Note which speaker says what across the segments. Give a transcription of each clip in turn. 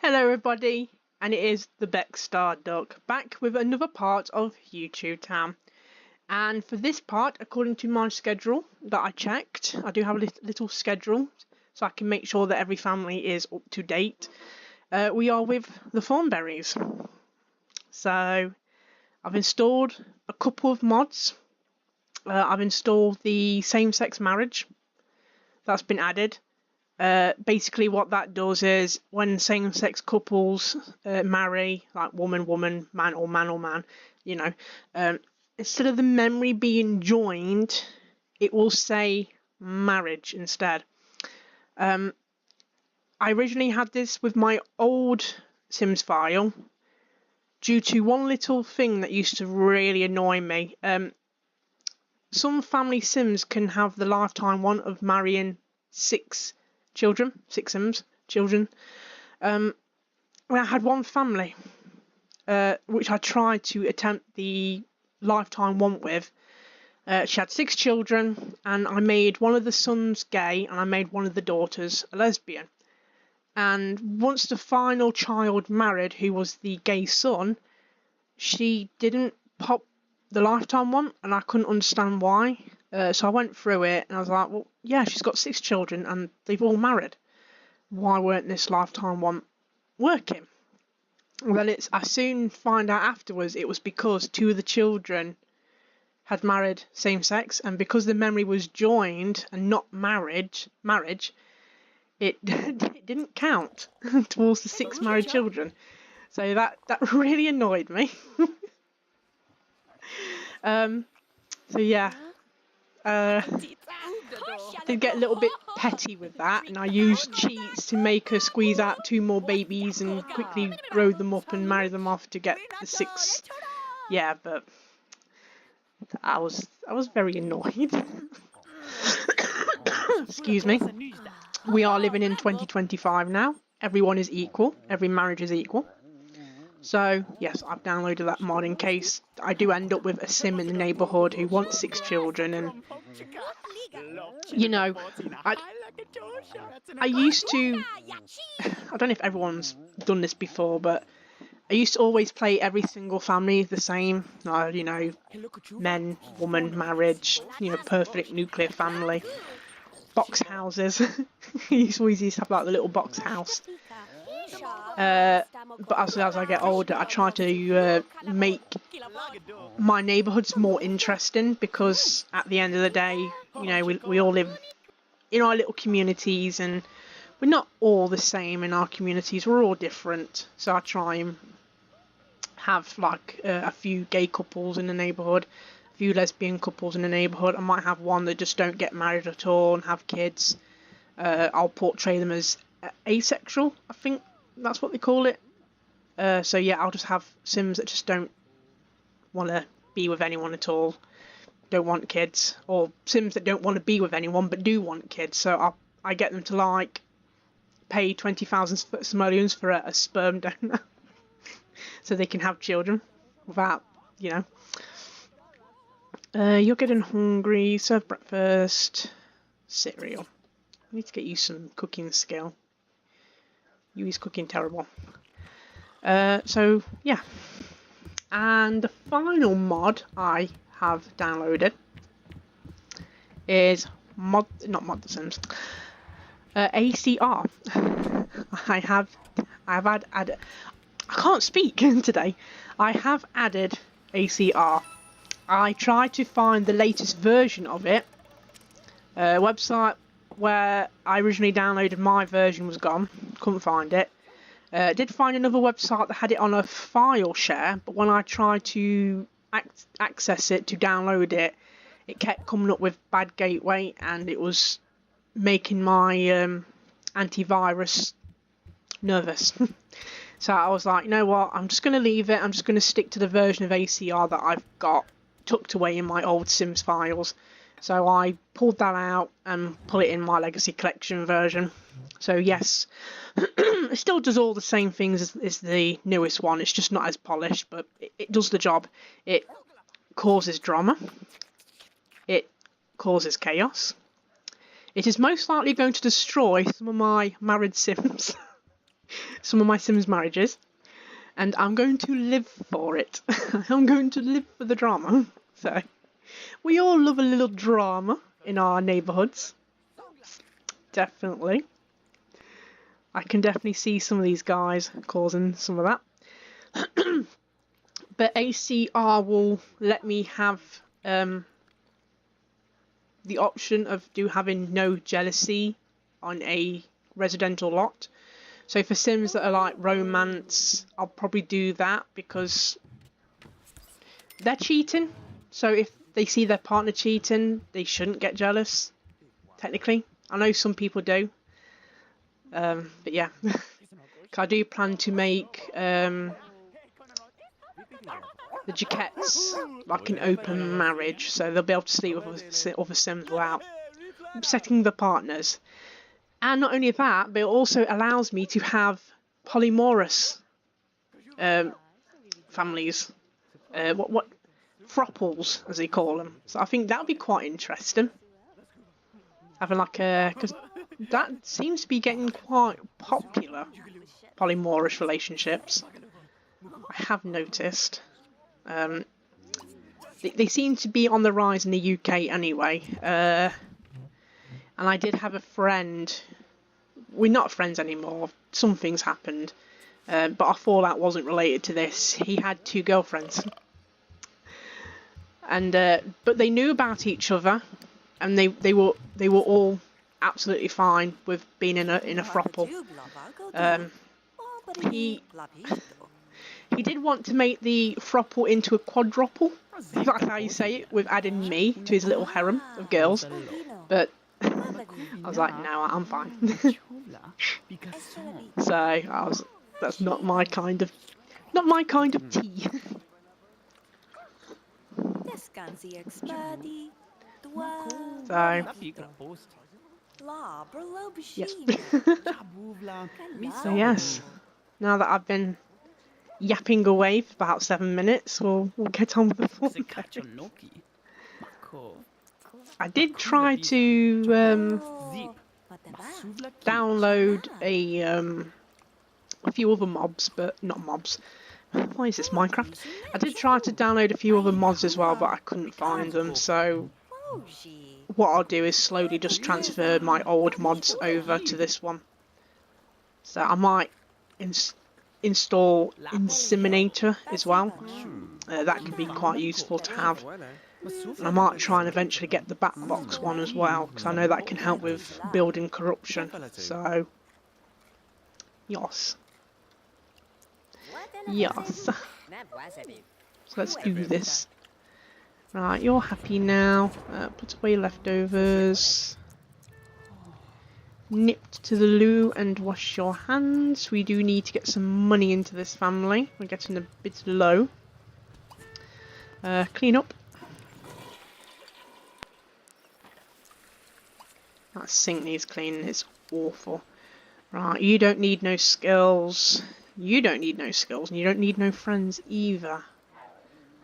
Speaker 1: Hello everybody, and it is the Beck Star Duck, back with another part of YouTube Town. And for this part, according to my schedule that I checked, I do have a little schedule, so I can make sure that every family is up to date. We are with the Thornberrys. So, I've installed a couple of mods. I've installed the same-sex marriage. That's been added. Basically what that does is when same-sex couples marry, like woman, man, or man, you know, instead of the memory being joined, it will say marriage instead. I originally had this with my old Sims file due to one little thing that used to really annoy me. Some family Sims can have the lifetime one of marrying six Sims children. I had one family which I tried to attempt the lifetime one with. She had 6 children, and I made one of the sons gay and I made one of the daughters a lesbian. And once the final child married, who was the gay son, she didn't pop the lifetime one, and I couldn't understand why. So I went through it and I was like, well, yeah, she's got 6 children and they've all married. Why weren't this lifetime one working? Well, I soon find out afterwards it was because 2 of the children had married same sex, and because the memory was joined and not marriage, it didn't count towards the 6 married children. So that really annoyed me. So yeah. Did get a little bit petty with that, and I used cheats to make her squeeze out 2 more babies and quickly grow them up and marry them off to get the 6. Yeah, but I was very annoyed. Excuse me. We are living in 2025 now. Everyone is equal. Every marriage is equal. So, yes, I've downloaded that mod in case I do end up with a sim in the neighbourhood who wants 6 children, and, you know, I used to, I don't know if everyone's done this before, but I used to always play every single family the same, you know, men, woman, marriage, you know, perfect nuclear family, box houses. I always used to have like the little box house. But as I get older, I try to make my neighbourhoods more interesting, because at the end of the day, you know, we all live in our little communities, and we're not all the same in our communities. We're all different. So I try and have like a few gay couples in the neighbourhood, a few lesbian couples in the neighbourhood. I might have one that just don't get married at all and have kids. I'll portray them as asexual, I think that's what they call it. So yeah, I'll just have Sims that just don't want to be with anyone at all, don't want kids, or Sims that don't want to be with anyone but do want kids. So I get them to like pay 20,000 simoleons for a sperm donor, so they can have children without, you know. You're getting hungry. Serve breakfast. Cereal. I need to get you some cooking skill. Yui's cooking terrible. So yeah, and the final mod I have downloaded is not The Sims, ACR. I have added. I can't speak today. I have added ACR. I tried to find the latest version of it. Website where I originally downloaded my version was gone. Couldn't find it. Did find another website that had it on a file share, but when I tried to access it to download it, it kept coming up with bad gateway, and it was making my antivirus nervous. So I was like, you know what, I'm just going to leave it. I'm just going to stick to the version of ACR that I've got tucked away in my old Sims files. So I pulled that out and put it in my Legacy Collection version. So yes, it still does all the same things as the newest one. It's just not as polished, but it does the job. It causes drama. It causes chaos. It is most likely going to destroy some of my married Sims. some of my Sims marriages, and I'm going to live for it. I'm going to live for the drama. So we all love a little drama in our neighbourhoods. Definitely. I can definitely see some of these guys causing some of that. But ACR will let me have the option of having no jealousy on a residential lot. So for Sims that are like romance, I'll probably do that because they're cheating. So if they see their partner cheating, they shouldn't get jealous, technically. I know some people do. But yeah, I do plan to make the Jaquettes like an open marriage, so they'll be able to sleep with other Sims without upsetting the partners. And not only that, but it also allows me to have polymorous families. What fropples, as they call them. So I think that would be quite interesting. Having like because that seems to be getting quite popular, polymorous relationships. I have noticed. They seem to be on the rise in the UK anyway. And I did have a friend. We're not friends anymore. Some things happened. But our fallout wasn't related to this. He had 2 girlfriends. And but they knew about each other, and they were all absolutely fine with being in a throuple. He did want to make the throuple into a quadruple, if that's how you say it, with adding me to his little harem of girls. But I was like, no, I'm fine. So that's not my kind of tea. So yes. So yes, now that I've been yapping away for about 7 minutes, we'll get on with the Thornberry. I did try to download a few other mobs, but not mobs. Why is this Minecraft? I did try to download a few other mods as well, but I couldn't find them. So what I'll do is slowly just transfer my old mods over to this one. So I might install Inseminator as well. That can be quite useful to have. And I might try and eventually get the Batbox one as well, because I know that can help with building corruption. So yes. Yes. So let's do this. Right, you're happy now. Put away leftovers. Nipped to the loo and wash your hands. We do need to get some money into this family. We're getting a bit low. Clean up. That sink needs cleaning. It's awful. Right, you don't need no skills. You don't need no skills, and you don't need no friends either.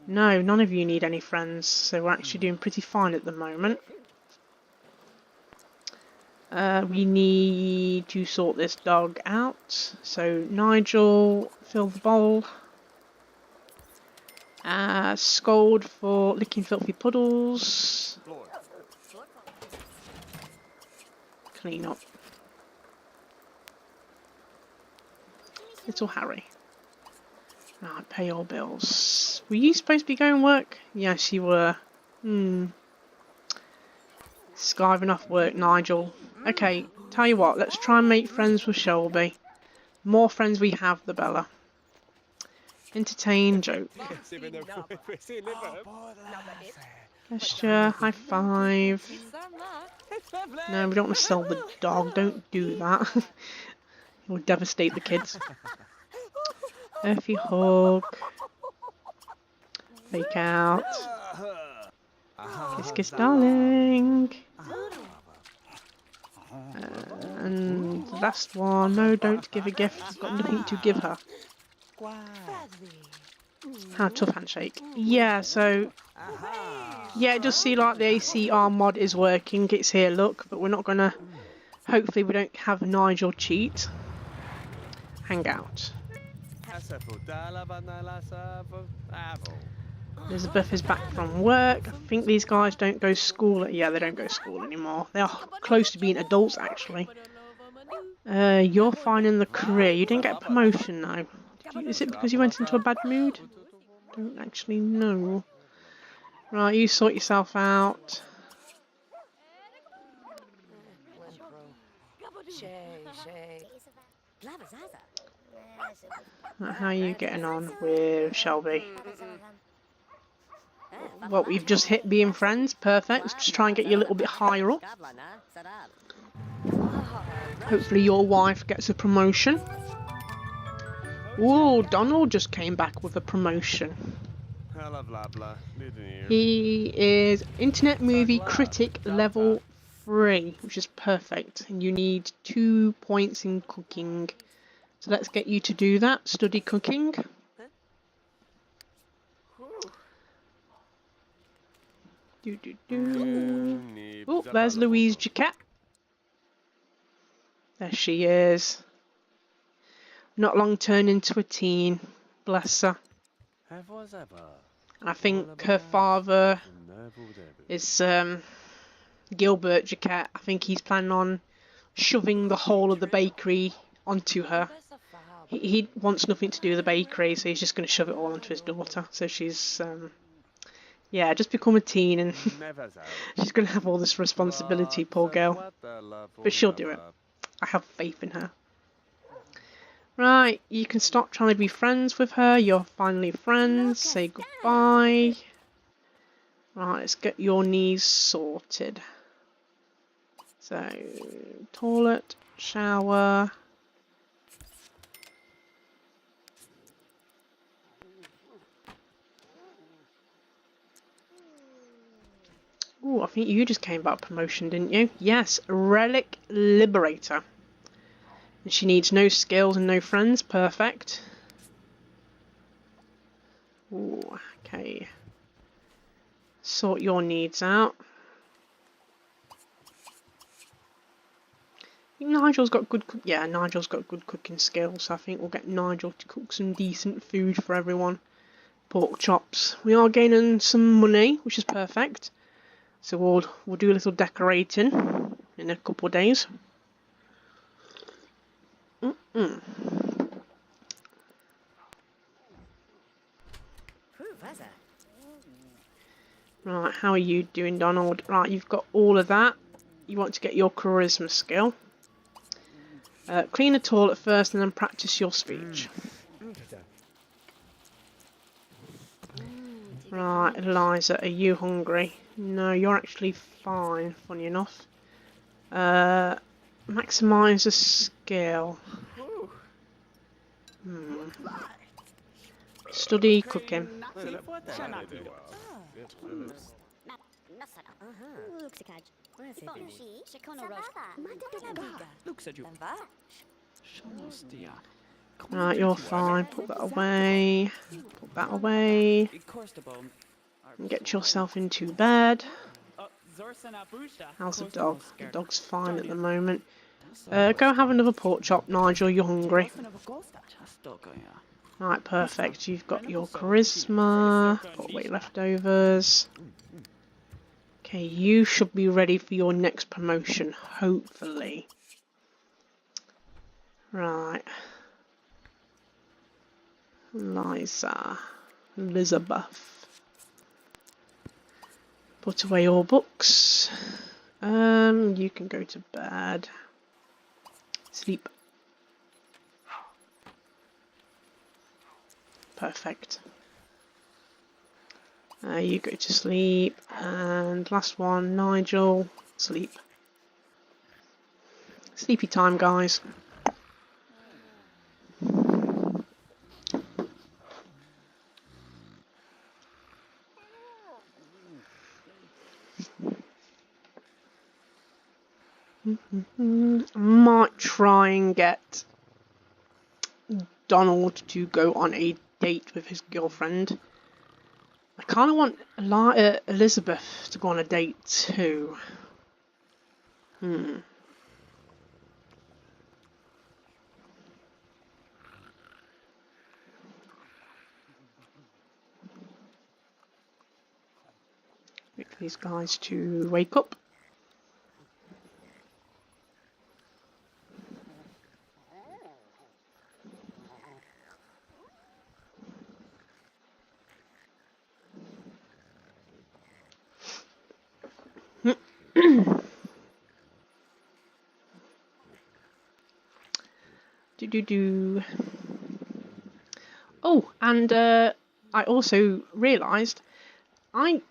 Speaker 1: No, none of you need any friends, so we're actually doing pretty fine at the moment. We need to sort this dog out. So Nigel, fill the bowl. Scold for licking filthy puddles. Clean up. Little Harry. Right, pay your bills. Were you supposed to be going to work? Yes, you were. Skiving off work, Nigel. Okay, tell you what, let's try and make friends with Shelby. The more friends we have, the better. Entertain, joke. Gesture, high five. No, we don't want to sell the dog. Don't do that. It will devastate the kids. Earthy hug. Fake out. Kiss, kiss, darling. And the last one. No, don't give a gift. I've got nothing to give her. How tough handshake. Yeah, so yeah, just see like the ACR mod is working. It's here, look, but we're not gonna. Hopefully, we don't have Nigel cheat. hang out. Elizabeth is back from work. I think these guys don't go to school. Yeah, they don't go to school anymore. They are close to being adults, actually. You're fine in the career. You didn't get a promotion, though. Is it because you went into a bad mood? Don't actually know. Right, you sort yourself out. How are you getting on with Shelby? Well, we've just hit being friends. Perfect. Let's just try and get you a little bit higher up. Hopefully your wife gets a promotion. Ooh, Donald just came back with a promotion. He is Internet Movie Critic Level 3, which is perfect. And you need 2 points in cooking. So let's get you to do that. Study cooking. Oh, there's Louise Jaquette. There she is. Not long turned into a teen. Bless her. And I think her father is Gilbert Jaquette. I think he's planning on shoving the whole of the bakery onto her. He wants nothing to do with the bakery, so he's just going to shove it all onto his daughter. So she's, yeah, just become a teen and she's going to have all this responsibility, poor girl. But she'll do it. I have faith in her. Right, you can stop trying to be friends with her. You're finally friends. Say goodbye. Right, let's get your knees sorted. So, toilet, shower. Ooh, I think you just came about promotion, didn't you? Yes, Relic Liberator. And she needs no skills and no friends. Perfect. Ooh, okay. Sort your needs out. I think Nigel's got good. Yeah, Nigel's got good cooking skills. So I think we'll get Nigel to cook some decent food for everyone. Pork chops. We are gaining some money, which is perfect. So we'll do a little decorating in a couple of days. Right, how are you doing, Donald? Right, you've got all of that. You want to get your charisma skill. Clean the toilet first and then practice your speech. Right, Eliza, are you hungry? No, you're actually fine, funny enough. Maximise the skill. Study cooking. Right, you're fine. Put that away. Put that away. And get yourself into bed. How's the dog? The dog's fine at the moment. Go have another pork chop, Nigel. You're hungry. Right, perfect. You've got your charisma. Put away leftovers. Okay, you should be ready for your next promotion, hopefully. Right. Elizabeth. Put away your books. You can go to bed. Sleep. Perfect. You go to sleep. And last one, Nigel. Sleep. Sleepy time, guys. Might try and get Donald to go on a date with his girlfriend. I kind of want Elizabeth to go on a date too. these guys to wake up. Do. Oh, and I also realised I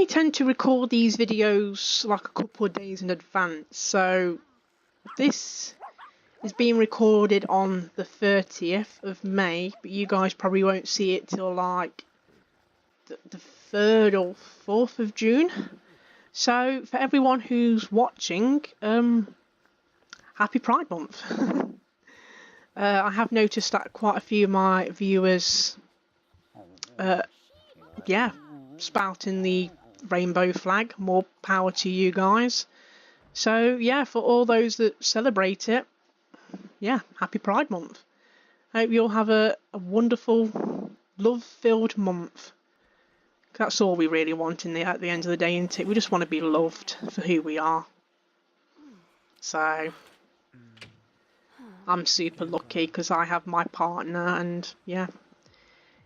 Speaker 1: tend to record these videos like a couple of days in advance. So this is being recorded on the 30th of May, but you guys probably won't see it till like the 3rd or 4th of June. So for everyone who's watching, happy Pride Month. I have noticed that quite a few of my viewers, spouting the rainbow flag. More power to you guys. So yeah, for all those that celebrate it, yeah, happy Pride Month. I hope you'll have a wonderful, love-filled month. That's all we really want at the end of the day, isn't it? We just want to be loved for who we are. So I'm super lucky because I have my partner, and yeah,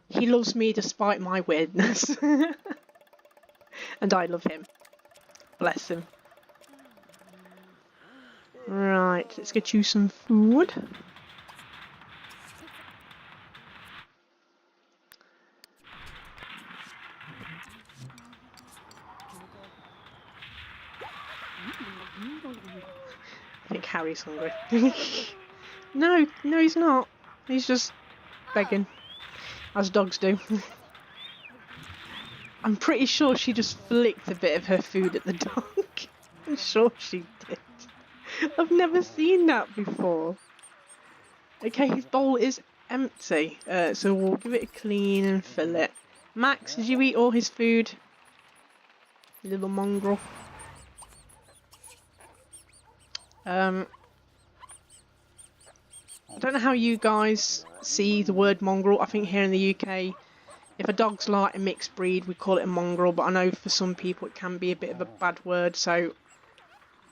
Speaker 1: he loves me despite my weirdness. And I love him. Bless him. Right, let's get you some food. I think Harry's hungry. No, he's not. He's just begging, as dogs do. I'm pretty sure she just flicked a bit of her food at the dog. I'm sure she did. I've never seen that before. Okay, his bowl is empty, so we'll give it a clean and fill it. Max, did you eat all his food? Little mongrel. I don't know how you guys see the word mongrel. I think here in the UK, if a dog's like a mixed breed, we call it a mongrel, but I know for some people it can be a bit of a bad word, so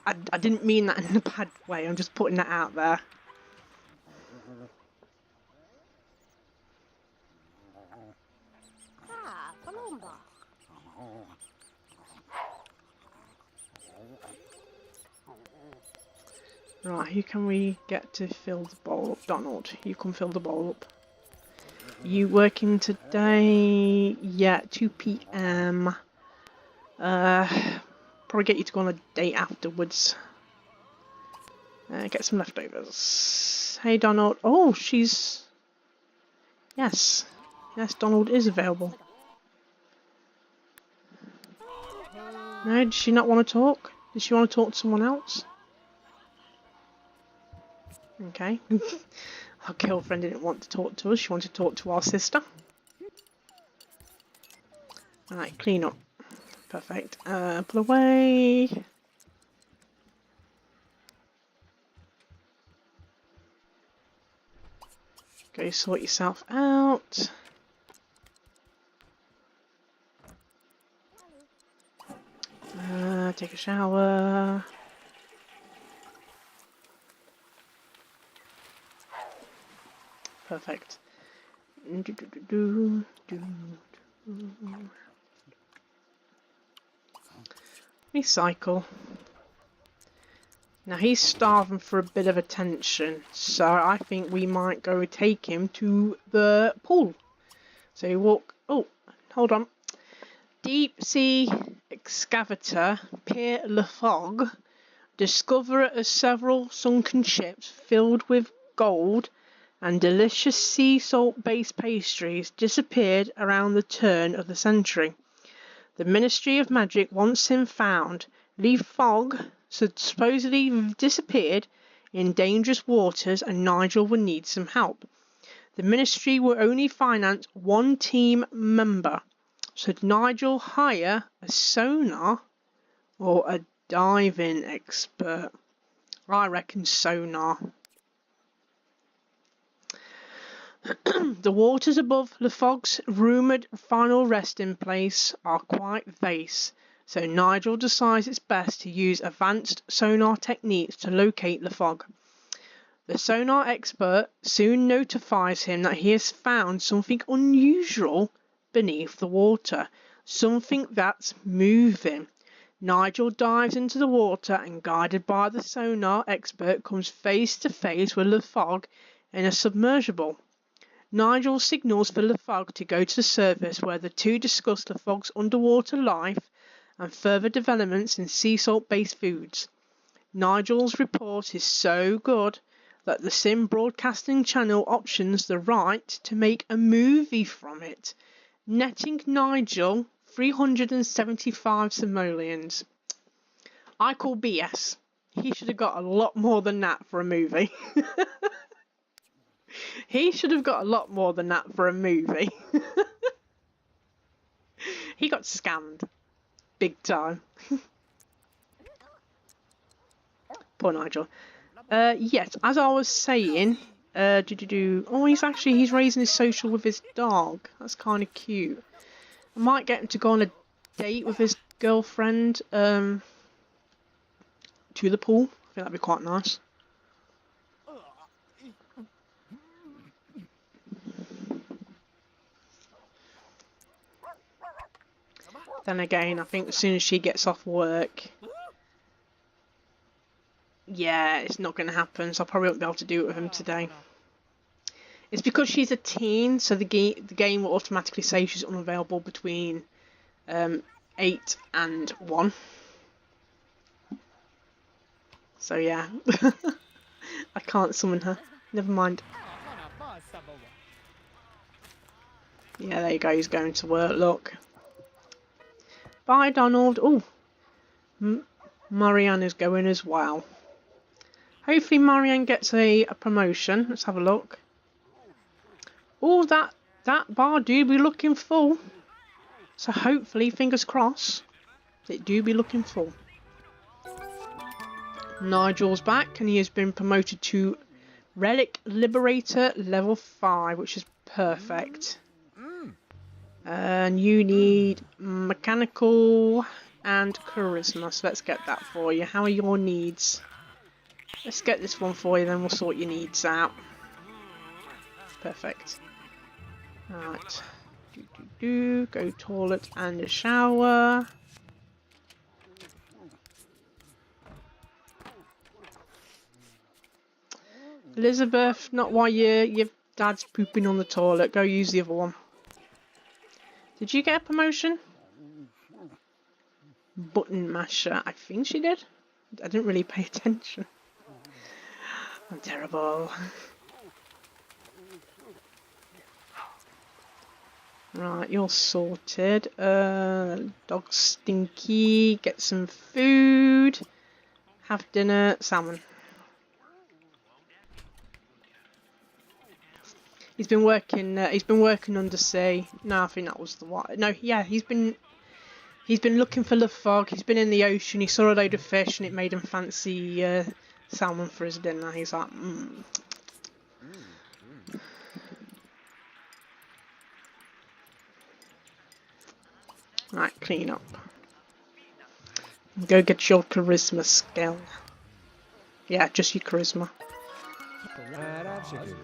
Speaker 1: I didn't mean that in a bad way. I'm just putting that out there. Right, who can we get to fill the bowl up? Donald, you can fill the bowl up. You working today? Yeah, 2 PM. Probably get you to go on a date afterwards. Get some leftovers. Hey, Donald. Oh, she's... Yes. Yes, Donald is available. No, does she not want to talk? Does she want to talk to someone else? Okay. Our girlfriend didn't want to talk to us. She wanted to talk to our sister. Alright, clean up. Perfect. Pull away. Go sort yourself out. Take a shower. Perfect. Recycle. Now he's starving for a bit of attention, so I think we might go take him to the pool. So you walk. Oh, hold on. Deep sea excavator Pierre Lefog, discoverer of several sunken ships filled with gold and delicious sea salt based pastries, disappeared around the turn of the century. The Ministry of Magic wants him found. Lee Fogg supposedly disappeared in dangerous waters and Nigel will need some help. The Ministry will only finance one team member. Should Nigel hire a sonar or a diving expert? I reckon sonar. The waters above Le Fog's rumoured final resting place are quite vast, So Nigel decides it's best to use advanced sonar techniques to locate the fog. The sonar expert soon notifies him that he has found something unusual beneath the water, something that's moving. Nigel dives into the water and, guided by the sonar expert, comes face to face with the fog in a submersible. Nigel signals for the fog to go to the surface, where the two discuss the fog's underwater life and further developments in sea salt-based foods. Nigel's report is so good that the Sim Broadcasting Channel options the right to make a movie from it, netting Nigel 375 simoleons. I call BS. He should have got a lot more than that for a movie. He should have got a lot more than that for a movie. He got scammed. Big time. Poor Nigel. Yes, as I was saying, oh, he's raising his social with his dog. That's kind of cute. I might get him to go on a date with his girlfriend, to the pool. I think that'd be quite nice. Then again, I think as soon as she gets off work, yeah, it's not going to happen, so I probably won't be able to do it with him today. It's because she's a teen, so the game will automatically say she's unavailable between 8 and 1. So yeah, I can't summon her. Never mind. Yeah, there you go, he's going to work, look. Bye, Donald. Oh, Marianne is going as well. Hopefully Marianne gets a promotion. Let's have a look. Oh, that bar do be looking full. So hopefully, fingers crossed, it do be looking full. Nigel's back and he has been promoted to Relic Liberator level 5, which is perfect. And you need mechanical and charisma, so let's get that for you. How are your needs? Let's get this one for you, then we'll sort your needs out. Perfect. Alright. Go toilet and a shower. Elizabeth, not while your dad's pooping on the toilet. Go use the other one. Did you get a promotion? Button masher. I think she did. I didn't really pay attention. I'm terrible. Right, you're sorted. Dog Stinky. Get some food. Have dinner. Salmon. He's been working undersea. No, I think that was the one. No, yeah, he's been looking for the fog. He's been in the ocean. He saw a load of fish, and it made him fancy salmon for his dinner. He's like, Right, clean up. Go get your charisma skill. Yeah, just your charisma.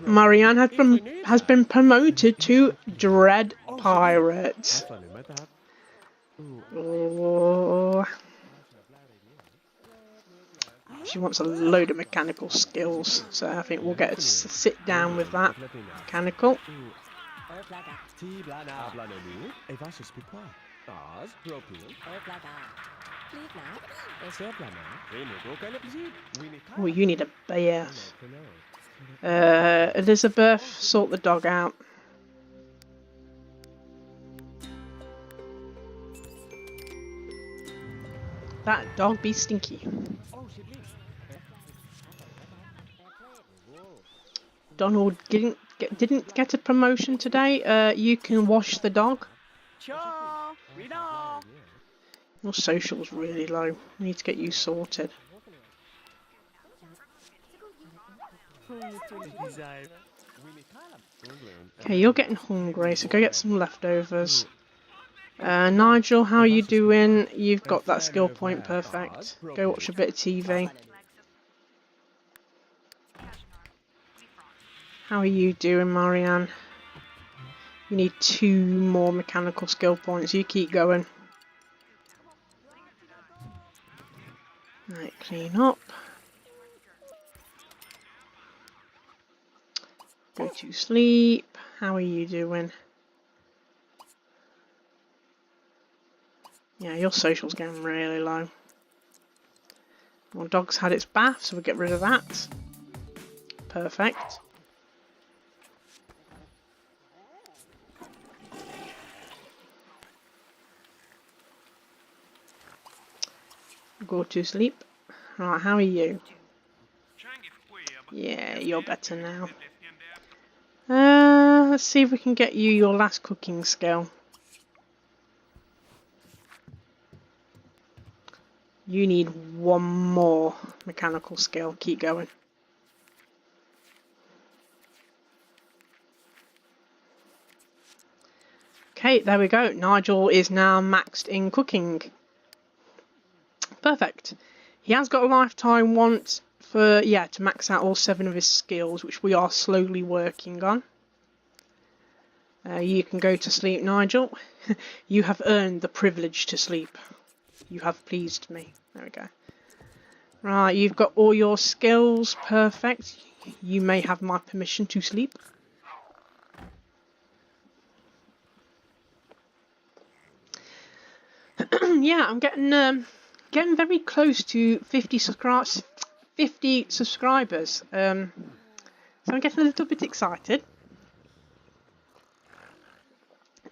Speaker 1: Marianne has been promoted to Dread Pirate. Oh. She wants a load of mechanical skills, so I think we'll get her to sit down with that. Mechanical. Oh, you need a bath. Elizabeth, sort the dog out. That dog be stinky. Donald didn't get a promotion today. You can wash the dog. Your social's really low. We need to get you sorted. Okay, you're getting hungry, so go get some leftovers. Nigel, how are you doing? You've got that skill point, perfect. Go watch a bit of TV. How are you doing, Marianne? You need 2 more mechanical skill points. You keep going. Right, clean up. Go to sleep. How are you doing? Yeah, your social's getting really low. Well, dog's had its bath, so we'll get rid of that. Perfect. Go to sleep. Right, how are you? Yeah, you're better now. Let's see if we can get you your last cooking skill. You need 1 more mechanical skill. Keep going. Okay, there we go. Nigel is now maxed in cooking. Perfect. He has got a lifetime want for, to max out all 7 of his skills, which we are slowly working on. You can go to sleep, Nigel. You have earned the privilege to sleep. You have pleased me. There we go. Right, you've got all your skills. Perfect. You may have my permission to sleep. Yeah, I'm getting very close to 50 subscribers. So I'm getting a little bit excited.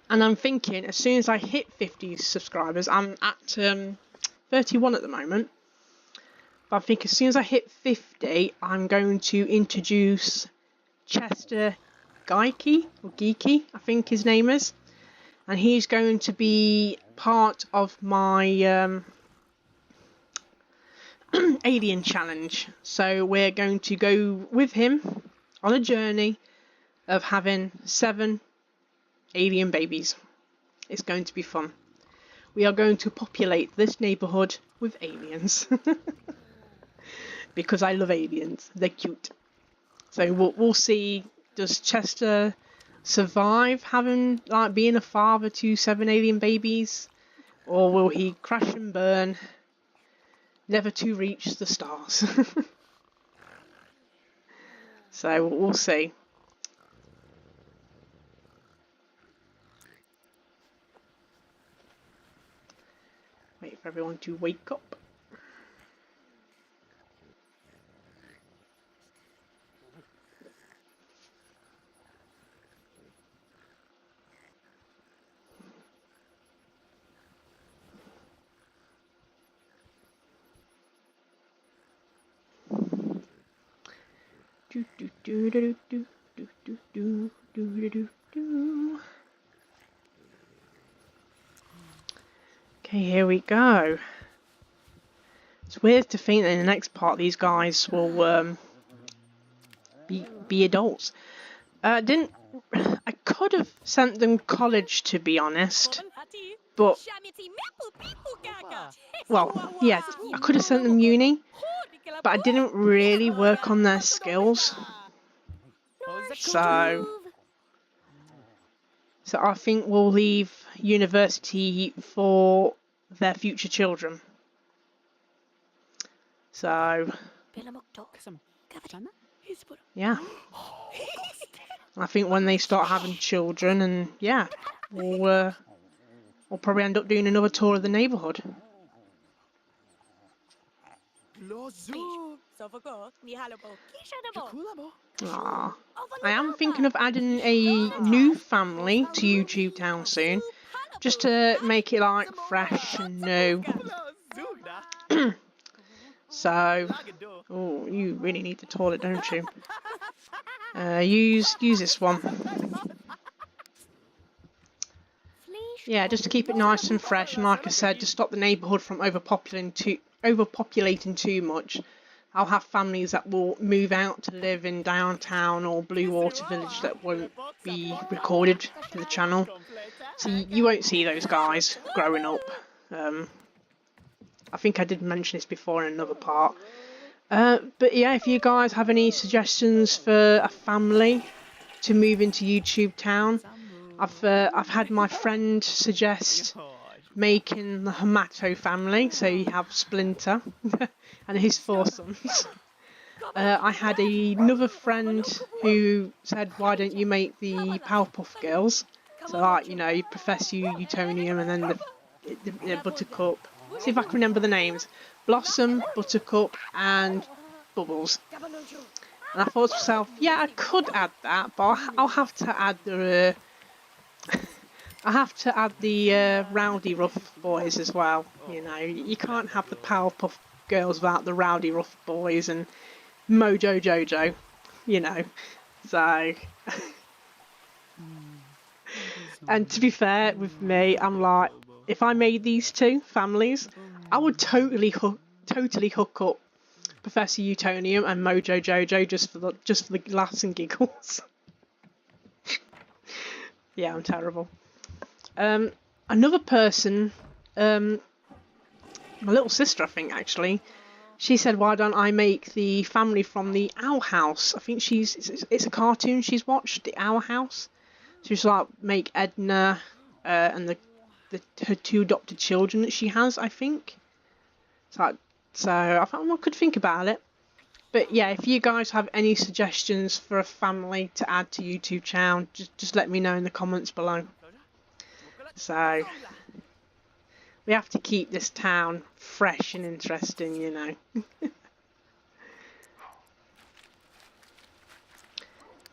Speaker 1: And I'm thinking, as soon as I hit 50 subscribers, I'm at 31 at the moment. But I think as soon as I hit 50, I'm going to introduce Chester Geeky, or Geeky, I think his name is. And he's going to be part of my alien challenge. So we're going to go with him on a journey of having 7 alien babies. It's going to be fun. We are going to populate this neighborhood with aliens. Because I love aliens. They're cute. So we'll see, does Chester survive having, like, being a father to 7 alien babies? Or will he crash and burn, never to reach the stars? So we'll see. Wait for everyone to wake up. Okay, here we go. It's weird to think that in the next part these guys will be adults. I could have sent them college, to be honest, but well, yeah, I could have sent them uni, but I didn't really work on their skills. So I think we'll leave university for their future children. So yeah, I think when they start having children, and yeah, we'll probably end up doing another tour of the neighborhood. Aww. I am thinking of adding a new family to YouTube Town soon, just to make it like fresh and new. So, oh, you really need the toilet, don't you? Use this one. Yeah, just to keep it nice and fresh, and like I said, to stop the neighbourhood from overpopulating too much. I'll have families that will move out to live in downtown or Blue Water Village that won't be recorded to the channel. So you won't see those guys growing up. I think I did mention this before in another part. But yeah, if you guys have any suggestions for a family to move into YouTube Town, I've had my friend suggest making the Hamato family, so you have Splinter and his 4 sons. I had another friend who said, why don't you make the Powerpuff Girls? So like, you know, Professor Utonium and then the Buttercup. See if I can remember the names. Blossom, Buttercup and Bubbles. And I thought to myself, yeah, I could add that, but I'll have to add the Rowdy Rough Boys as well. You know, you can't have the Powerpuff Girls without the Rowdy Rough Boys and Mojo Jojo, you know. So, and to be fair with me, I'm like, if I made these 2 families, I would totally hook up Professor Utonium and Mojo Jojo just for the laughs and giggles. Yeah, I'm terrible. Another person, my little sister, I think actually, she said, why don't I make the family from the Owl House? I think it's a cartoon she's watched, the Owl House. So she's like, make Edna and her 2 adopted children that she has, I think. So I thought, well, I could think about it. But yeah, if you guys have any suggestions for a family to add to YouTube channel, just let me know in the comments below. So we have to keep this town fresh and interesting, you know.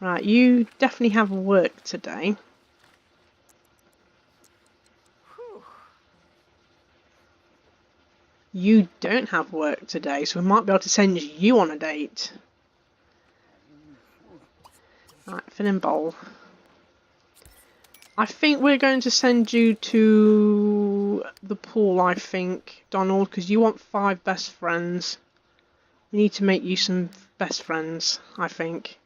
Speaker 1: Right, you definitely have work today. You don't have work today, so we might be able to send you on a date. Right, fill in bowl. I think we're going to send you to the pool, I think, Donald, because you want 5 best friends. We need to make you some best friends, I think.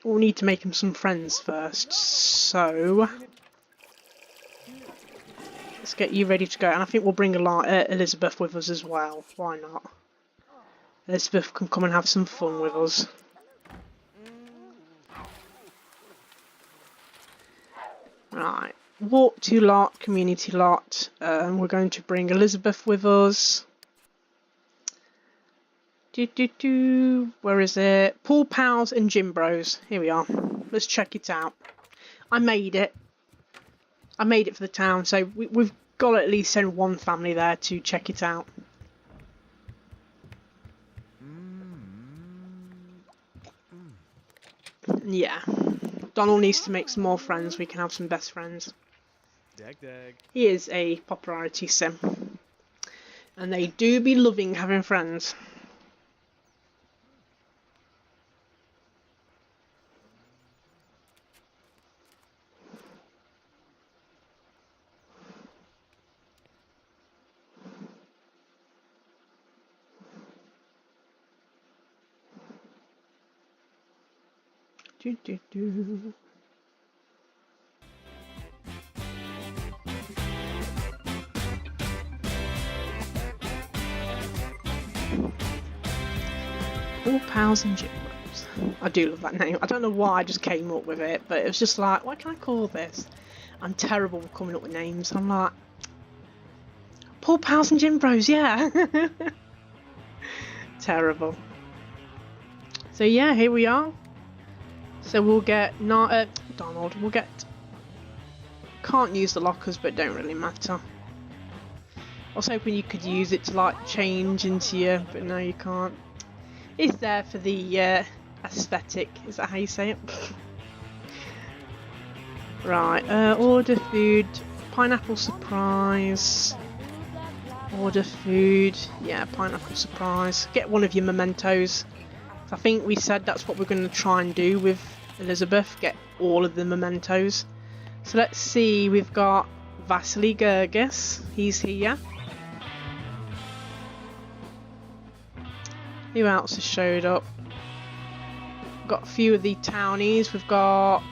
Speaker 1: We'll need to make him some friends first, so let's get you ready to go. And I think we'll bring Elizabeth with us as well. Why not? Elizabeth can come and have some fun with us. Right, walk to lot, community lot. We're going to bring Elizabeth with us. Where is it? Pool Pals and Gym Bros. Here we are. Let's check it out. I made it. I made it for the town, so we've got to at least send 1 family there to check it out. Yeah. Donald needs to make some more friends. We can have some best friends. He is a popularity sim. And they do be loving having friends. All Pals and Gym Bros. I do love that name. I don't know why I just came up with it, but it was just like, what can I call this? I'm terrible with coming up with names. I'm like, Paul Pals and Gym Bros, yeah. Terrible. So yeah, here we are. So we'll get Donald. We'll get. Can't use the lockers, but don't really matter. I was hoping you could use it to like change into you, but no, you can't. It's there for the aesthetic. Is that how you say it? Right. Order food. Pineapple surprise. Order food. Yeah, pineapple surprise. Get one of your mementos. I think we said that's what we're going to try and do with Elizabeth. Get all of the mementos. So let's see. We've got Vasily Gergis. He's here. Who else has showed up? We've got a few of the townies. We've got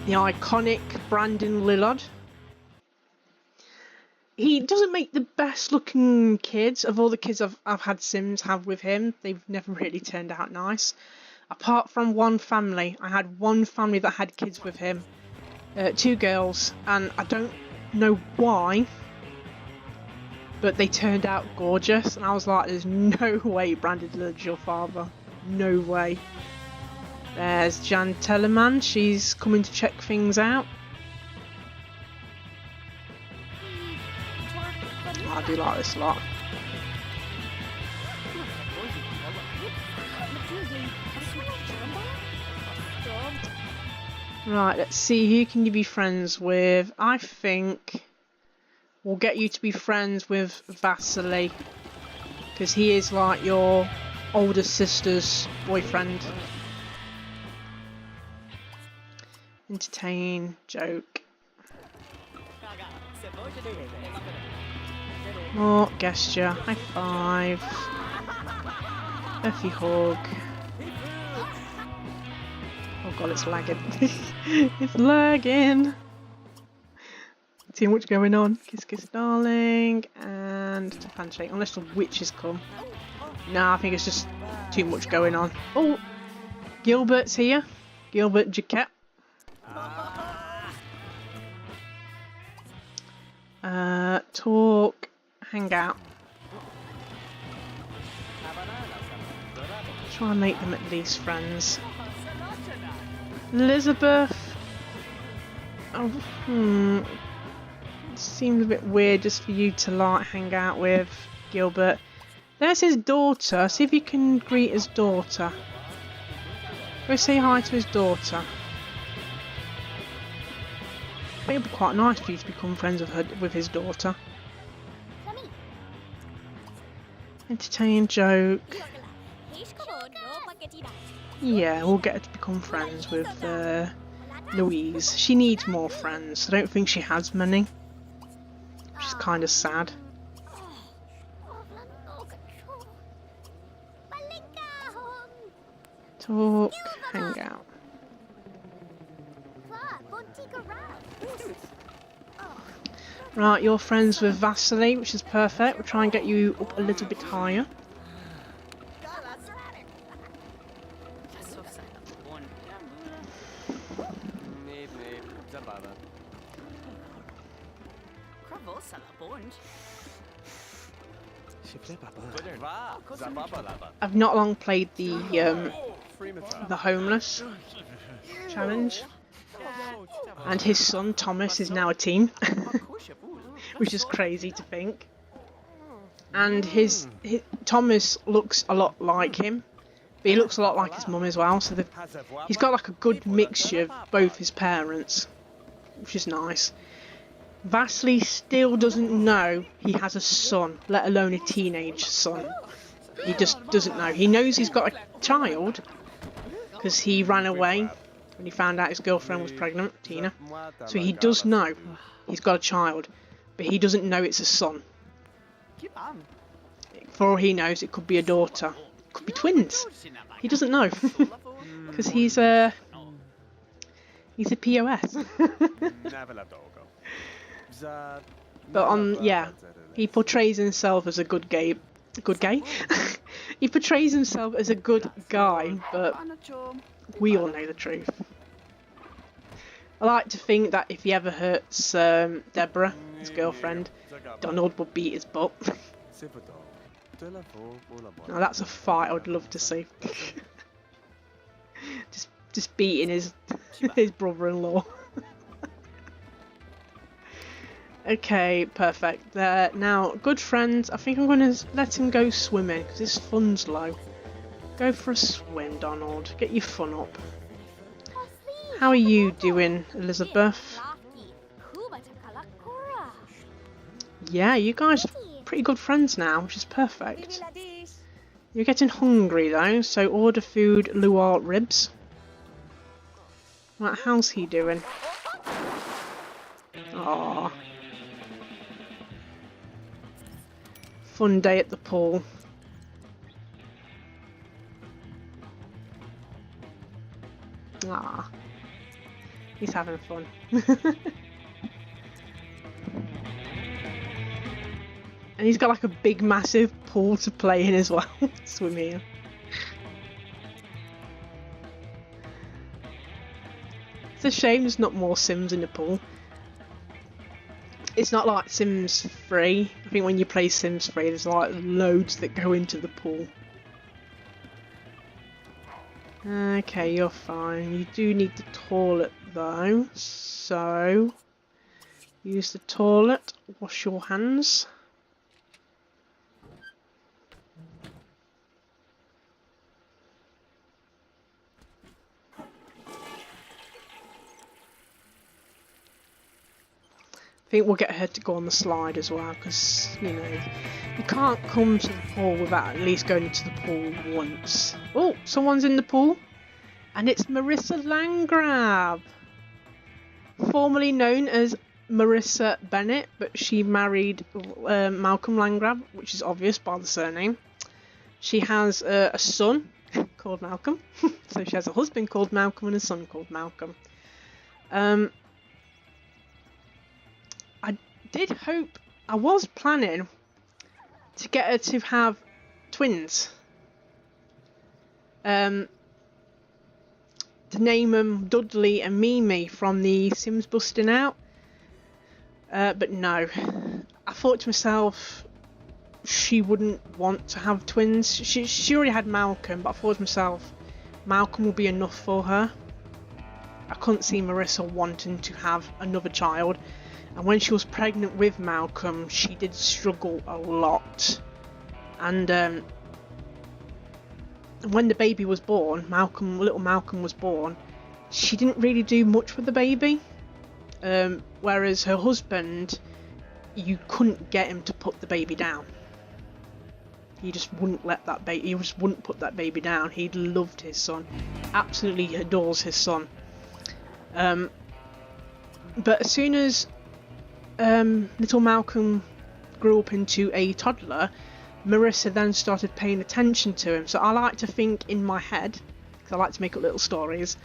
Speaker 1: the iconic Brandon Lillard. He doesn't make the best looking kids. Of all the kids I've had Sims have with him, they've never really turned out nice. Apart from one family. I had one family that had kids with him. 2 girls, and I don't know why, but they turned out gorgeous, and I was like, there's no way Brandon Lillard's your father. No way. There's Jan Telemann. She's coming to check things out. I do like this a lot. Right, let's see, who can you be friends with? I think we'll get you to be friends with Vasily, because he is like your older sister's boyfriend. Entertain, joke. More gesture, high five, earthy hug. Oh god, it's lagging. It's lagging. Too much going on. Kiss kiss darling, and handshake, unless the witches come. Nah, I think it's just too much going on. Oh, Gilbert's here. Gilbert Jaquette. Talk, hang out. Try and make them at least friends. Elizabeth. Oh, it seems a bit weird just for you to like hang out with Gilbert. There's his daughter. See if you can greet his daughter. Go say hi to his daughter. I think it'd be quite nice for you to become friends with his daughter. Entertain, joke. Yeah, we'll get her to become friends with Louise. She needs more friends. I don't think she has many, which is kind of sad. Talk, hang out. Right, you're friends with Vasily, which is perfect. We'll try and get you up a little bit higher. I've not long played the homeless challenge, and his son Thomas is now a teen, which is crazy to think. And his Thomas looks a lot like him, but he looks a lot like his mum as well. So he's got like a good mixture of both his parents, which is nice. Vasily still doesn't know he has a son, let alone a teenage son. He just doesn't know. He knows he's got a child because he ran away when he found out his girlfriend was pregnant, Tina. So he does know he's got a child, but he doesn't know it's a son. For all he knows, it could be a daughter. It could be twins. He doesn't know because he's a POS. But yeah, he portrays himself as a good gay. He portrays himself as a good guy, but we all know the truth. I like to think that if he ever hurts Deborah, his girlfriend, Donald will beat his butt. Now that's a fight I would love to see. just beating his brother-in-law. Okay, perfect. Now, good friends. I think I'm going to let him go swimming because his fun's low. Go for a swim, Donald. Get your fun up. How are you doing, Elizabeth? Yeah, you guys are pretty good friends now, which is perfect. You're getting hungry though, so order food, luau ribs. Right, how's he doing? Aww. Fun day at the pool. Ah. He's having fun. And he's got like a big massive pool to play in as well. Swimming in. It's a shame there's not more Sims in the pool. It's not like Sims 3. I think when you play Sims 3 there's like loads that go into the pool. Okay, you're fine. You do need the toilet though, so use the toilet, wash your hands. I think we'll get her to go on the slide as well, because, you know, you can't come to the pool without at least going into the pool once. Oh, someone's in the pool, and it's Marissa Landgrab, formerly known as Marissa Bennett, but she married Malcolm Landgrab, which is obvious by the surname. She has a son called Malcolm, so she has a husband called Malcolm and a son called Malcolm. I was planning to get her to have twins. To name them Dudley and Mimi from the Sims Busting Out. But no. I thought to myself she wouldn't want to have twins. She already had Malcolm, but I thought to myself Malcolm will be enough for her. I couldn't see Marissa wanting to have another child. And when she was pregnant with Malcolm, she did struggle a lot. And when the baby was born, little Malcolm was born, she didn't really do much with the baby. Whereas her husband, you couldn't get him to put the baby down. He just wouldn't he just wouldn't put that baby down. He loved his son. Absolutely adores his son. But as soon as little Malcolm grew up into a toddler, Marissa then started paying attention to him. So I like to think in my head, because I like to make up little stories,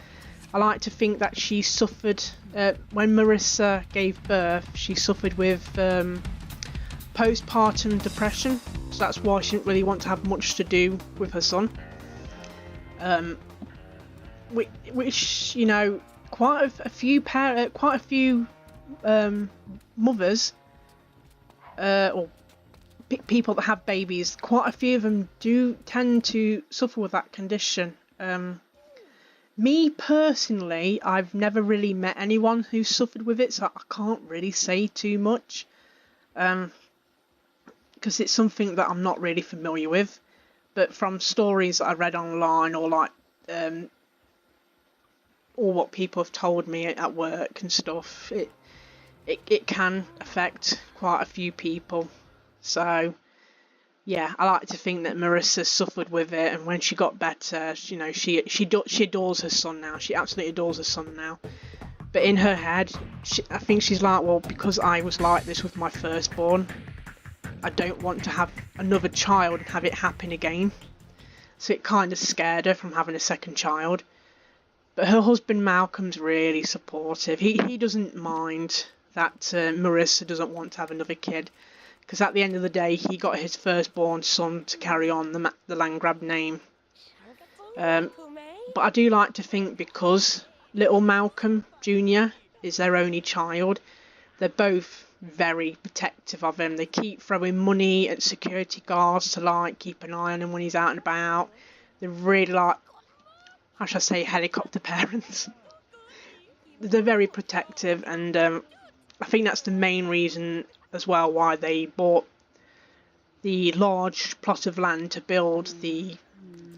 Speaker 1: I like to think that she suffered, when Marissa gave birth, she suffered with postpartum depression. So that's why she didn't really want to have much to do with her son. Which, you know, quite a few mothers or people that have babies, quite a few of them do tend to suffer with that condition. Me personally, I've never really met anyone who suffered with it, so I can't really say too much, because it's something that I'm not really familiar with. But from stories that I read online, or like or what people have told me at work and stuff, it can affect quite a few people. So yeah, I like to think that Marissa suffered with it, and when she got better, you know, she adores her son now. She absolutely adores her son now. But in her head, I think she's like, well, because I was like this with my firstborn, I don't want to have another child and have it happen again. So it kind of scared her from having a second child. But her husband Malcolm's really supportive. He doesn't mind that Marissa doesn't want to have another kid, because at the end of the day, he got his firstborn son to carry on the Landgrab name. But I do like to think, because little Malcolm Jr. is their only child, they're both very protective of him. They keep throwing money at security guards to like keep an eye on him when he's out and about. They're really like, how should I say, helicopter parents. They're very protective, and I think that's the main reason as well why they bought the large plot of land to build the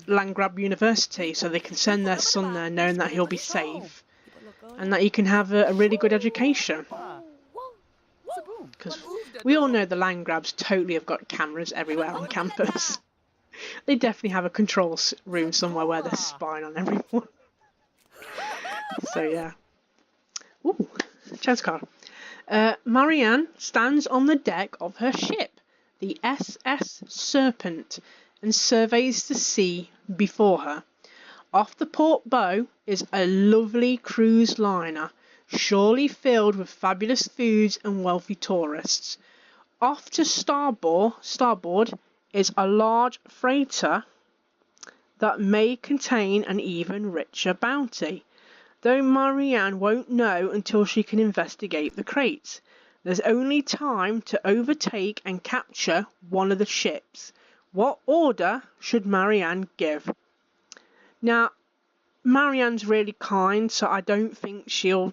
Speaker 1: Landgrab University, so they can send their son there knowing that he'll be safe and that he can have a really good education. Because we all know the Landgrabs totally have got cameras everywhere on campus. They definitely have a control room somewhere where they're spying on everyone. So yeah. Ooh, chance card. Marianne stands on the deck of her ship, the SS Serpent, and surveys the sea before her. Off the port bow is a lovely cruise liner surely filled with fabulous foods and wealthy tourists. Off to starboard is a large freighter that may contain an even richer bounty, though Marianne won't know until she can investigate the crates. There's only time to overtake and capture one of the ships. What order should Marianne give? Now, Marianne's really kind, so I don't think she'll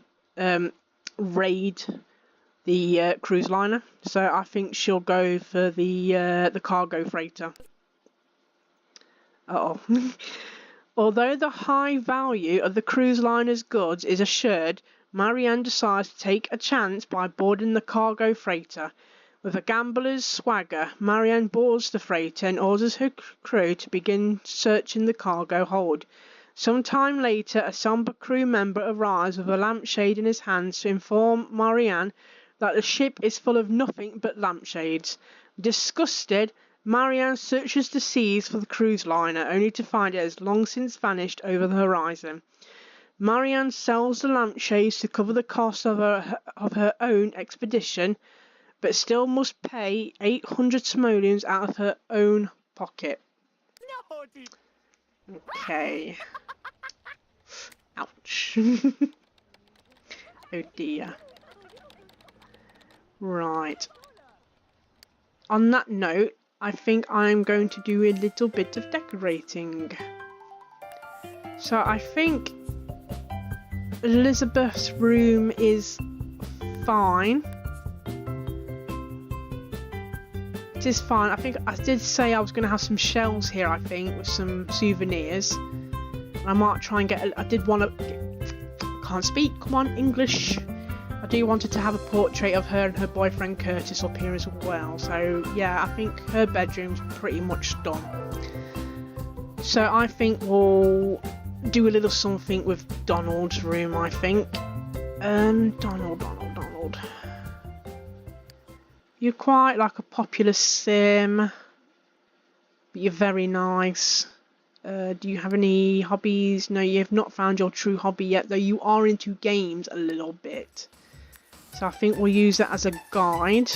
Speaker 1: raid the cruise liner. So I think she'll go for the cargo freighter. Although the high value of the cruise liner's goods is assured, Marianne decides to take a chance by boarding the cargo freighter. With a gambler's swagger, Marianne boards the freighter and orders her crew to begin searching the cargo hold. Some time later, a somber crew member arrives with a lampshade in his hands to inform Marianne that the ship is full of nothing but lampshades. Disgusted, Marianne searches the seas for the cruise liner, only to find it has long since vanished over the horizon. Marianne sells the lampshades to cover the cost of her own expedition, but still must pay 800 simoleons out of her own pocket. Okay. Ouch. Oh dear. Right. On that note, I think I'm going to do a little bit of decorating. So I think Elizabeth's room is fine. It is fine. I think I did say I was going to have some shelves here, I think, with some souvenirs. I might try and get... I did want to... Can't speak. Come on, English. I do wanted to have a portrait of her and her boyfriend Curtis up here as well. So, yeah, I think her bedroom's pretty much done. So I think we'll do a little something with Donald's room, I think. Donald. You're quite like a popular sim, but you're very nice. Do you have any hobbies? No, you have not found your true hobby yet, though you are into games a little bit. So I think we'll use that as a guide.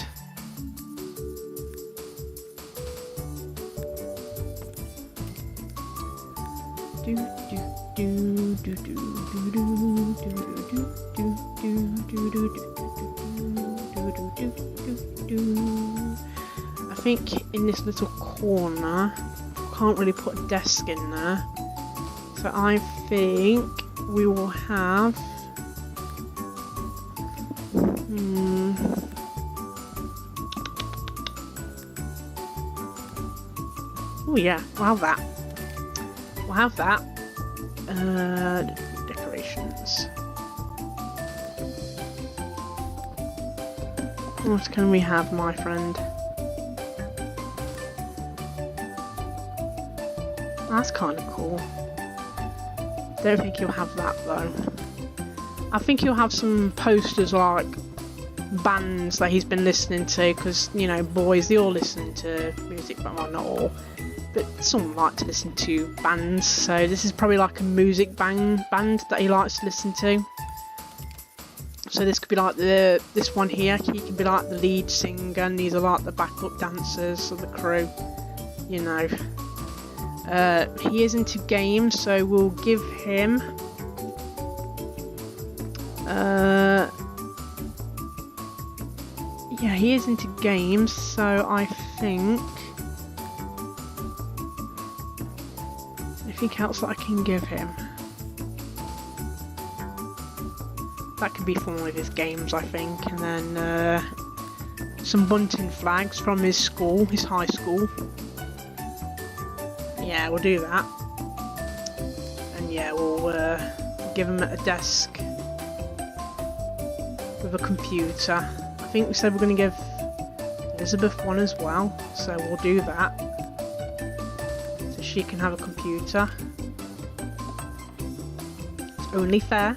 Speaker 1: I think in this little corner, can't really put a desk in there. So I think we will have... Oh yeah, we'll have that. We'll have that. Decorations. What can we have, my friend? That's kind of cool. Don't think you'll have that though. I think you'll have some posters like bands that he's been listening to, because, you know, boys, they all listen to music, but well, not all. But some like to listen to bands, so this is probably like a music band that he likes to listen to. So this could be like this one here. He can be like the lead singer, and these are like the backup dancers of the crew. You know, he is into games, so we'll give him. Yeah, he is into games, so I think. Anything else that I can give him? That could be from one of his games, I think. And then some bunting flags from his school, his high school. Yeah, we'll do that. And yeah, we'll give him a desk with a computer. I think we said we're going to give Elizabeth one as well, so we'll do that. So she can have a computer. It's only fair.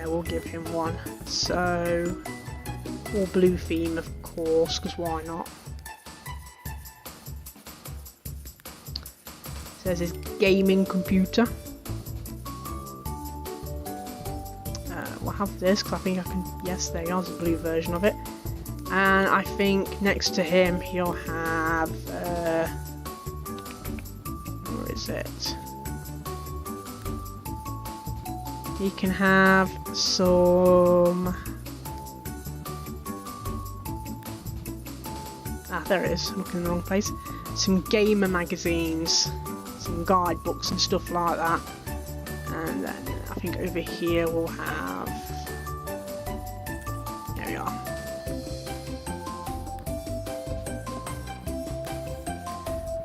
Speaker 1: We'll give him one. So, all blue theme, of course, because why not? So there's his gaming computer. have this because I think I can. Yes, there is a blue version of it. And I think next to him he'll have. Where is it? He can have some. There it is. I'm looking in the wrong place. Some gamer magazines, some guidebooks and stuff like that. And then I think over here we'll have. There we are.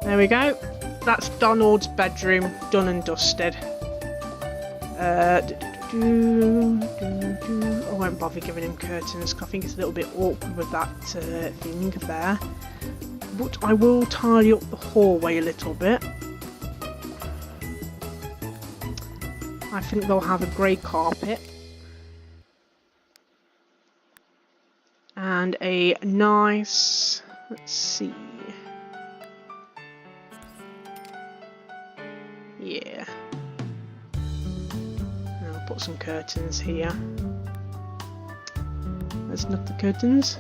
Speaker 1: There we go. That's Donald's bedroom, done and dusted. I won't bother giving him curtains because I think it's a little bit awkward with that thing there. But I will tidy up the hallway a little bit. I think they'll have a grey carpet. And a nice, let's see. Yeah. I'll put some curtains here. There's not the curtains.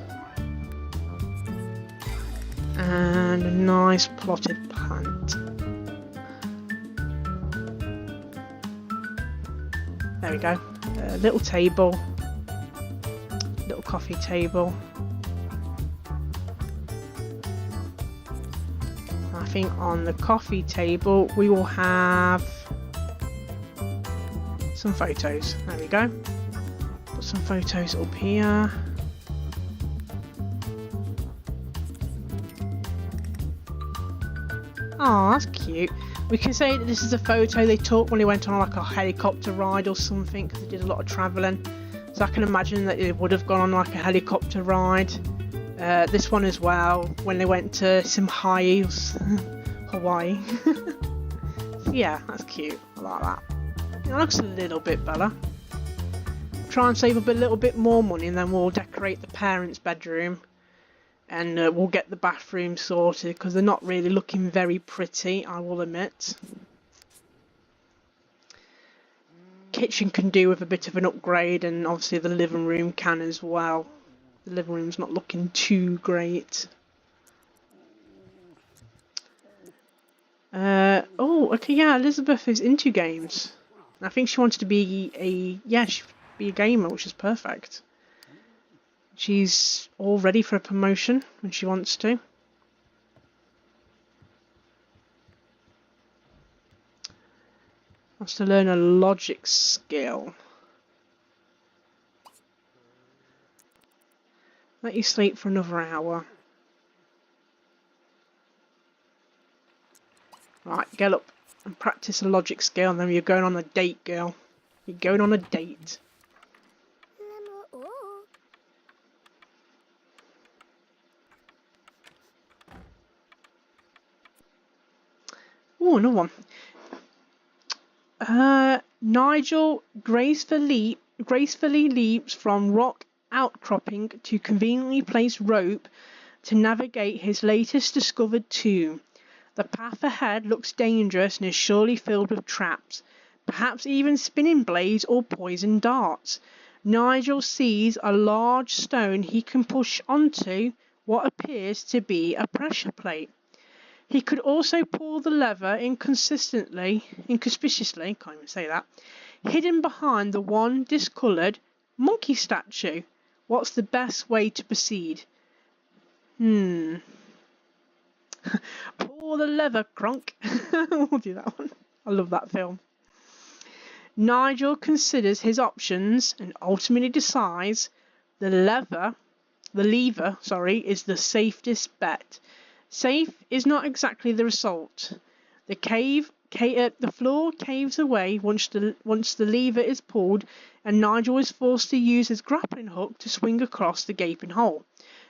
Speaker 1: And a nice plotted plant. There we go. A little table. Little coffee table. I think on the coffee table we will have some photos. There we go. Put some photos up here. Oh, that's cute. We can say that this is a photo they took when they went on like a helicopter ride or something, because they did a lot of travelling. So I can imagine that they would have gone on like a helicopter ride. This one as well, when they went to some Hawaii. Yeah, that's cute. I like that. It looks a little bit better. Try and save up a little bit more money and then we'll decorate the parents' bedroom. And we'll get the bathroom sorted because they're not really looking very pretty, I will admit. Kitchen can do with a bit of an upgrade, and obviously the living room can as well. The living room's not looking too great. Oh, okay, yeah, Elizabeth is into games. I think she wanted to be she'd be a gamer, which is perfect. She's all ready for a promotion when she wants to. Wants to learn a logic skill. Let you sleep for another hour. Right, get up and practice a logic skill, and then you're going on a date, girl. You're going on a date. Oh, another one. Nigel gracefully leaps from rock outcropping to conveniently placed rope to navigate his latest discovered tomb. The path ahead looks dangerous and is surely filled with traps, perhaps even spinning blades or poison darts. Nigel sees a large stone he can push onto what appears to be a pressure plate. He could also pull the lever inconspicuously, can't even say that, hidden behind the one discoloured monkey statue. What's the best way to proceed? Pull the lever, Kronk. We'll do that one. I love that film. Nigel considers his options and ultimately decides the lever is the safest bet. Safe is not exactly the result. The floor caves away once the lever is pulled, and Nigel is forced to use his grappling hook to swing across the gaping hole.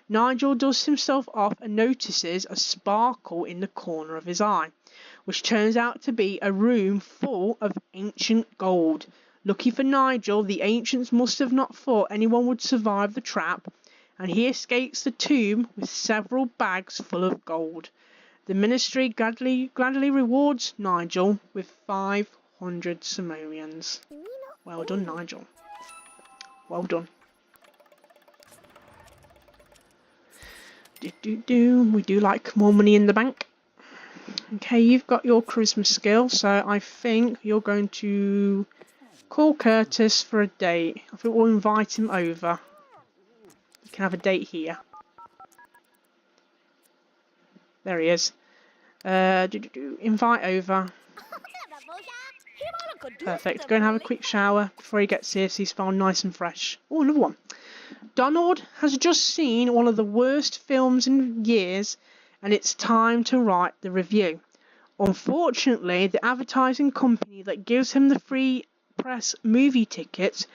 Speaker 1: Nigel dusts himself off and notices a sparkle in the corner of his eye, which turns out to be a room full of ancient gold. Lucky for Nigel, the ancients must have not thought anyone would survive the trap, and he escapes the tomb with several bags full of gold. The ministry gladly rewards Nigel with 500 simoleons. Well done, Nigel. Well done. We do like more money in the bank. Okay, you've got your charisma skill, so I think you're going to call Curtis for a date. I think we'll invite him over. You can have a date here. There he is. Invite over. Perfect. Go and have a quick shower before he gets here so he's found nice and fresh. Oh, another one. Donald has just seen one of the worst films in years, and it's time to write the review. Unfortunately, the advertising company that gives him the free press movie tickets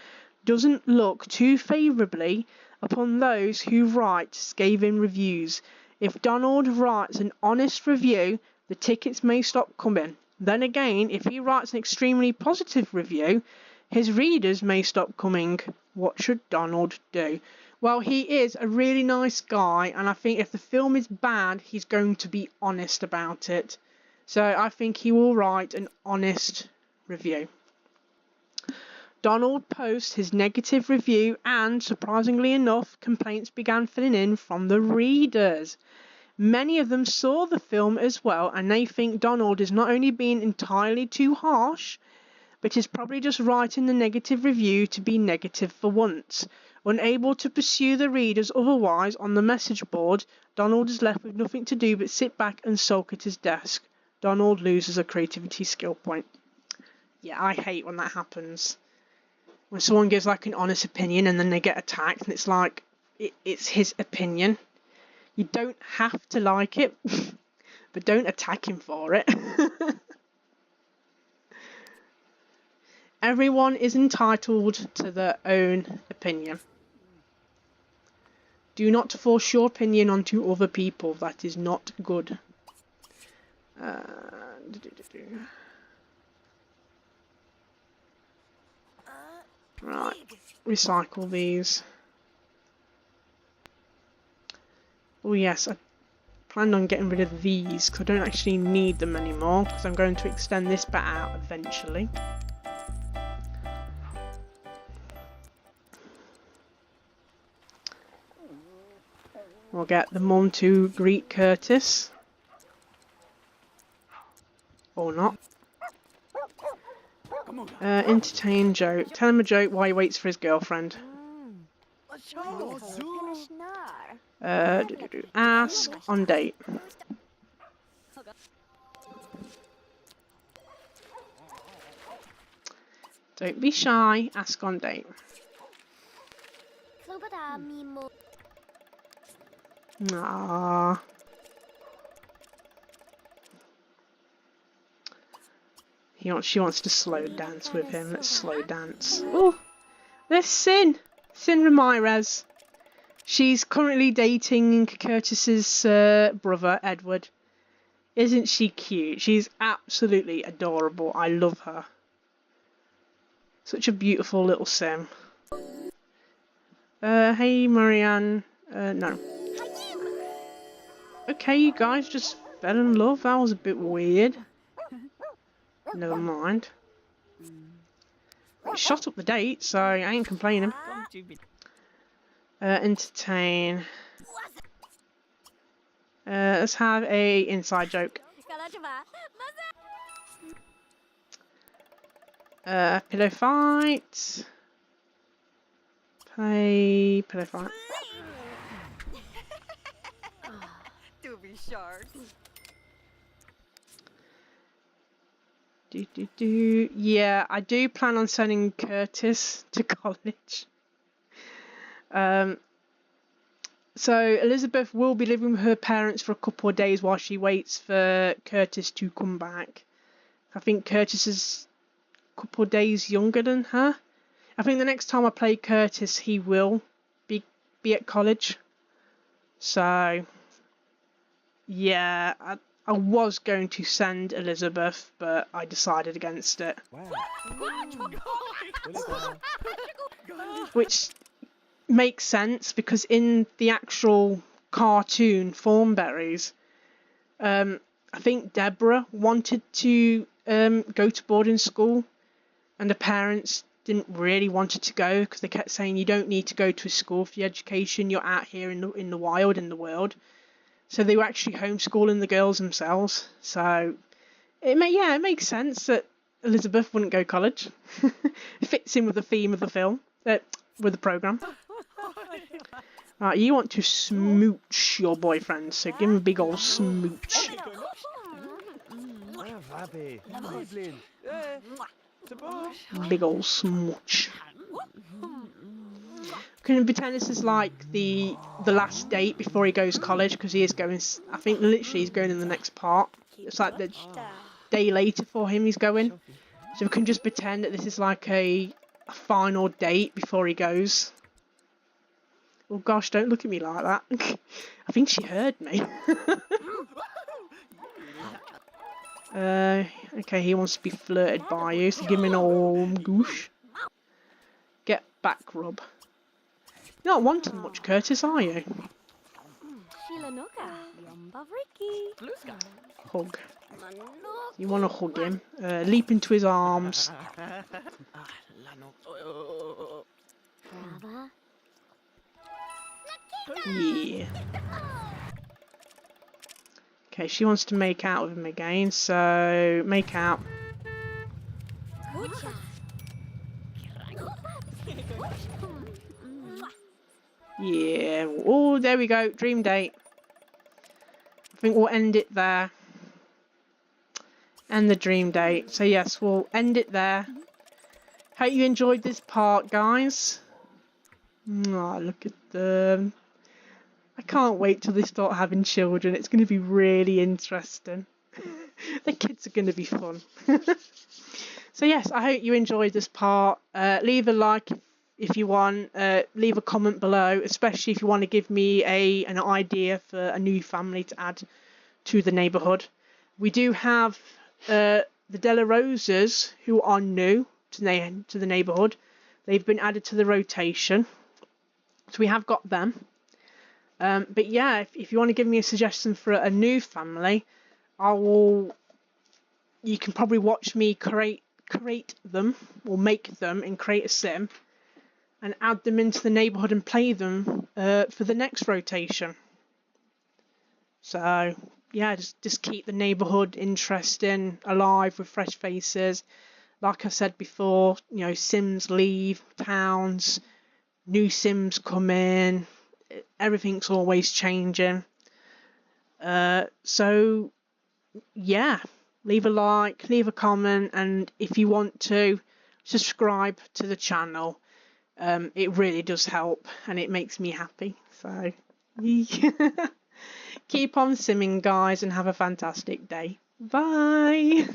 Speaker 1: doesn't look too favourably upon those who write scathing reviews. If Donald writes an honest review, the tickets may stop coming. Then again, if he writes an extremely positive review, his readers may stop coming. What should Donald do? Well, he is a really nice guy, and I think if the film is bad, he's going to be honest about it. So I think he will write an honest review. Donald posts his negative review, and surprisingly enough, complaints began filling in from the readers. Many of them saw the film as well, and they think Donald is not only being entirely too harsh, but is probably just writing the negative review to be negative for once. Unable to pursue the readers otherwise on the message board, Donald is left with nothing to do but sit back and sulk at his desk. Donald loses a creativity skill point. Yeah, I hate when that happens. When someone gives like an honest opinion and then they get attacked, and it's like, it's his opinion. You don't have to like it, but don't attack him for it. Everyone is entitled to their own opinion. Do not force your opinion onto other people. That is not good. Right, recycle these. Oh yes, I planned on getting rid of these because I don't actually need them anymore, because I'm going to extend this bit out eventually. We'll get the mum to greet Curtis. Or not. Entertain Joe. Tell him a joke while he waits for his girlfriend. Ask on date. Don't be shy. Ask on date. Aww. She wants to slow dance with him. Let's slow dance. Oh, there's Sin. Sin Ramirez. She's currently dating Curtis's brother, Edward. Isn't she cute? She's absolutely adorable. I love her. Such a beautiful little sim. Hey, Marianne. No. Okay, you guys just fell in love. That was a bit weird. Never mind. It shot up the date, so I ain't complaining. Entertain. Let's have a inside joke. Pillow fight. Play pillow fight.
Speaker 2: To be sharp.
Speaker 1: Yeah, I do plan on sending Curtis to college. So Elizabeth will be living with her parents for a couple of days while she waits for Curtis to come back. I think Curtis is a couple of days younger than her. I think the next time I play Curtis, he will be at college. So, yeah, I was going to send Elizabeth, but I decided against it.
Speaker 3: Wow.
Speaker 1: Which makes sense, because in the actual cartoon Thornberrys, I think Deborah wanted to go to boarding school, and the parents didn't really want her to go because they kept saying you don't need to go to a school for your education. You're out here in the wild, in the world. So they were actually homeschooling the girls themselves. So it makes sense that Elizabeth wouldn't go college. It fits in with the theme of the film, with the program. Right, you want to smooch your boyfriend, so give him a big old smooch. Big old smooch. Can you pretend this is like the last date before he goes college, because he is going, I think literally he's going in the next part. It's like the day later for him he's going. So we can just pretend that this is like a final date before he goes. Oh gosh, don't look at me like that. I think she heard me. Okay, he wants to be flirted by you, so give him an old goosh. Get back rub. You're not wanting much, Curtis, are you? Hug. You want to hug him. Leap into his arms. Yeah. Okay, she wants to make out with him again, so make out. Yeah. Oh, there we go. Dream date. I think we'll end it there. End the dream date. So yes, we'll end it there. Hope you enjoyed this part, guys. Oh, look at them. I can't wait till they start having children. It's going to be really interesting. The kids are going to be fun. So yes, I hope you enjoyed this part. Leave a like if you want. Leave a comment below, especially if you want to give me an idea for a new family to add to the neighbourhood. We do have the Della Rosas, who are new to the neighbourhood. They've been added to the rotation. So we have got them. But yeah, if you want to give me a suggestion for a new family, you can probably watch me create them, or make them and create a sim and add them into the neighbourhood and play them for the next rotation. So yeah, just keep the neighbourhood interesting, alive with fresh faces. Like I said before, you know, sims leave towns, new sims come in, everything's always changing. So yeah, leave a like, leave a comment, and if you want to subscribe to the channel, it really does help and it makes me happy. So keep on simming, guys, and have a fantastic day. Bye.